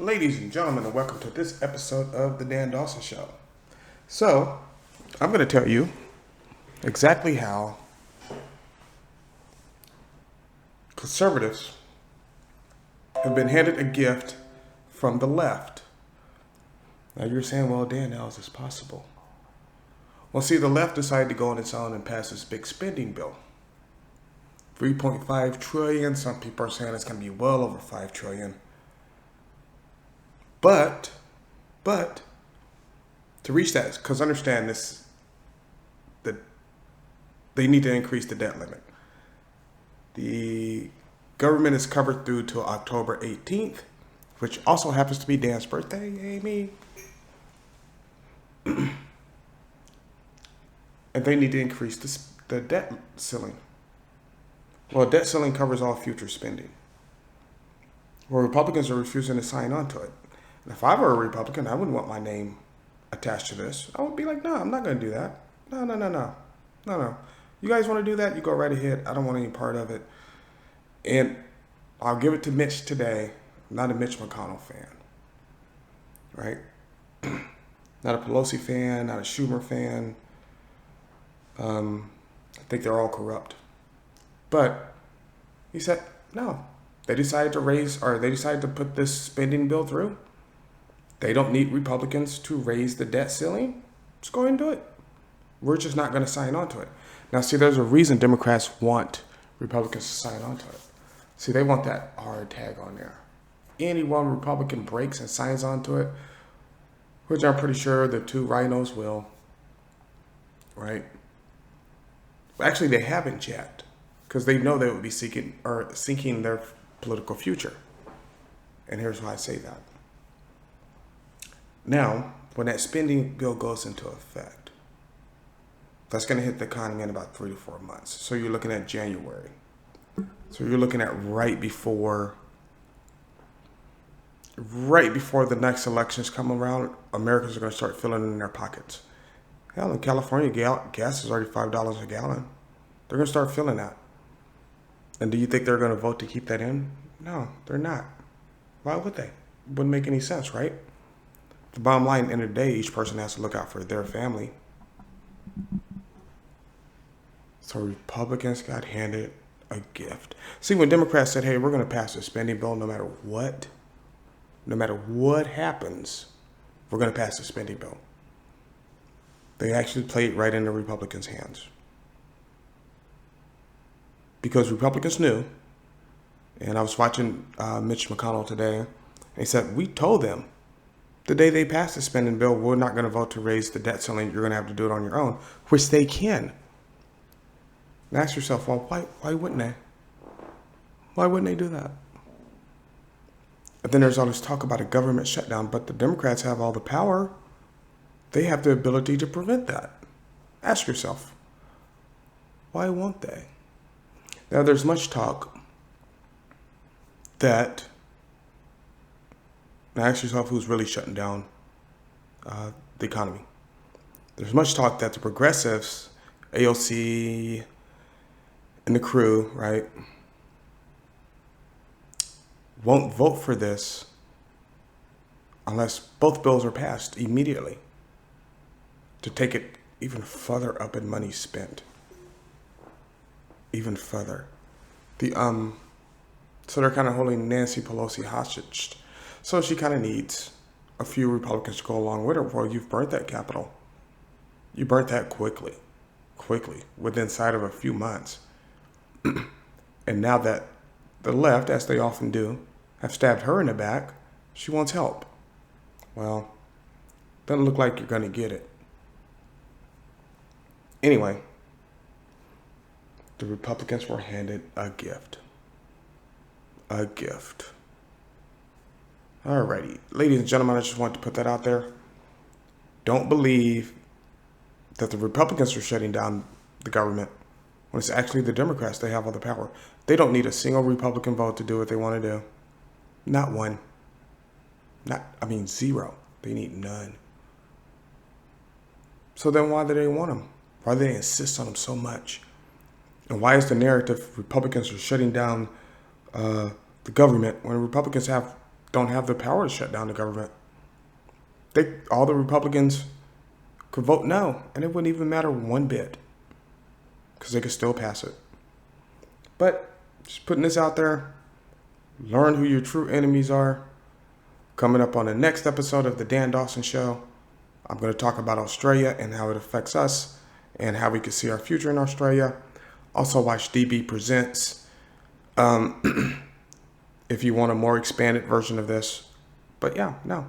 Ladies and gentlemen, and welcome to this episode of The Dan Dawson Show. So, I'm going to tell you exactly how conservatives have been handed a gift from the left. Now, you're saying, well, Dan, how is this possible? Well, see, the left decided to go on its own and pass this big spending bill. 3.5 trillion. Some people are saying it's going to be well over 5 trillion. But, to reach that, because understand this, that they need to increase the debt limit. The government is covered through to October 18th, which also happens to be Dan's birthday, Amy. And they need to increase the debt ceiling. Well, debt ceiling covers all future spending. Well, Republicans are refusing to sign on to it. And if I were a Republican, I wouldn't want my name attached to this. I would be like, no, I'm not going to do that. No. You guys want to do that? You go right ahead. I don't want any part of it. And I'll give it to Mitch today. I'm not a Mitch McConnell fan, right? Not a Pelosi fan, not a Schumer fan. I think they're all corrupt. But he said, no. They decided to put this spending bill through. They don't need Republicans to raise the debt ceiling. Let's go ahead and do it. We're just not going to sign on to it. Now, see, there's a reason Democrats want Republicans to sign on to it. See, they want that hard tag on there. Any one Republican breaks and signs on to it, which I'm pretty sure the two rhinos will, right? Actually, they haven't yet, because they know they would be sinking their political future. And here's why I say that. Now, when that spending bill goes into effect, that's going to hit the economy in about 3 to 4 months. So you're looking at January. So you're looking at right before the next elections come around, Americans are going to start filling in their pockets. Hell, in California, gas is already $5 a gallon. They're going to start filling that. And do you think they're going to vote to keep that in? No, they're not. Why would they? Wouldn't make any sense, right? The bottom line, end of the day, each person has to look out for their family. So Republicans got handed a gift. See, when Democrats said, hey, we're going to pass a spending bill no matter what happens, we're going to pass the spending bill. They actually played right into Republicans' hands. Because Republicans knew, and I was watching Mitch McConnell today, and he said, we told them the day they passed the spending bill, we're not going to vote to raise the debt ceiling. You're going to have to do it on your own, which they can. And ask yourself, well, why wouldn't they? Why wouldn't they do that? And then there's all this talk about a government shutdown, but the Democrats have all the power. They have the ability to prevent that. Ask yourself, why won't they? Now, there's much talk that, now ask yourself who's really shutting down the economy. There's much talk that the progressives, AOC, and the crew, right, won't vote for this unless both bills are passed immediately to take it even further up in money spent. Even further. So they're kind of holding Nancy Pelosi hostage. So she kind of needs a few Republicans to go along with her. Well, you've burnt that Capitol. You burnt that quickly, within sight of a few months. And now that the left, as they often do, have stabbed her in the back, she wants help. Well, doesn't look like you're going to get it. Anyway, the Republicans were handed a gift. A gift. Alrighty. Ladies and gentlemen, I just want to put that out there. Don't believe that the Republicans are shutting down the government when it's actually the Democrats. They have all the power. They don't need a single Republican vote to do what they want to do. Not one. Zero. They need none. So then why do they want them? Why do they insist on them so much? And why is the narrative Republicans are shutting down the government when Republicans have don't have the power to shut down the government. All the Republicans could vote no, and it wouldn't even matter one bit because they could still pass it. But just putting this out there, learn who your true enemies are. Coming up on the next episode of the Dan Dawson Show, I'm going to talk about Australia and how it affects us and how we can see our future in Australia. Also watch DB Presents if you want a more expanded version of this. But yeah, no.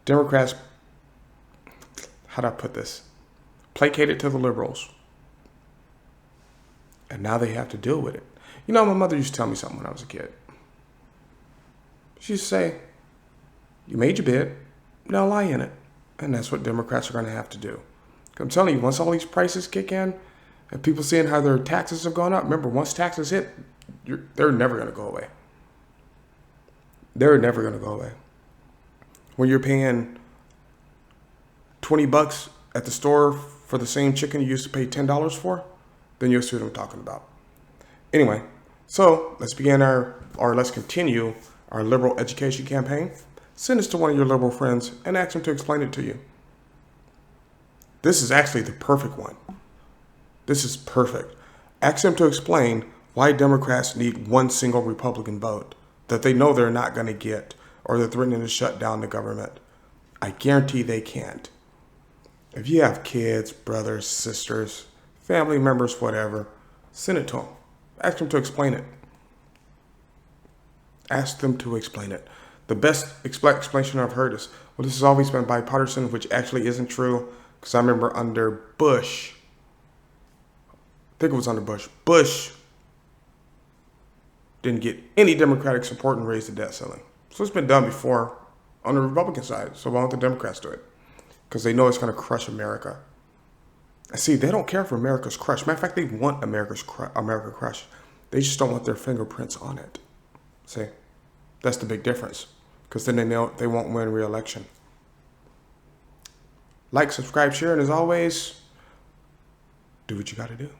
Democrats, how do I put this? Placated to the liberals. And now they have to deal with it. You know, my mother used to tell me something when I was a kid. She used to say, you made your bed, now lie in it. And that's what Democrats are going to have to do. I'm telling you, once all these prices kick in and people seeing how their taxes have gone up, remember, once taxes hit, they're never going to go away. They're never going to go away. When you're paying $20 at the store for the same chicken you used to pay $10 for, then you'll see what I'm talking about. Anyway, so let's continue our liberal education campaign. Send this to one of your liberal friends and ask them to explain it to you. This is actually the perfect one. This is perfect. Ask them to explain why Democrats need one single Republican vote that they know they're not going to get, or they're threatening to shut down the government. I guarantee they can't. If you have kids, brothers, sisters, family members, whatever, send it to them. Ask them to explain it. Ask them to explain it. The best explanation I've heard is, well, this has always been bipartisan, which actually isn't true, because I remember under Bush, I think it was under Bush, Bush didn't get any Democratic support and raised the debt ceiling. So it's been done before on the Republican side. So why don't the Democrats do it? Because they know it's going to crush America. And see, they don't care if America's crushed. Matter of fact, they want America crushed. They just don't want their fingerprints on it. See, that's the big difference. Because then they know they won't win re-election. Like, subscribe, share, and as always, do what you got to do.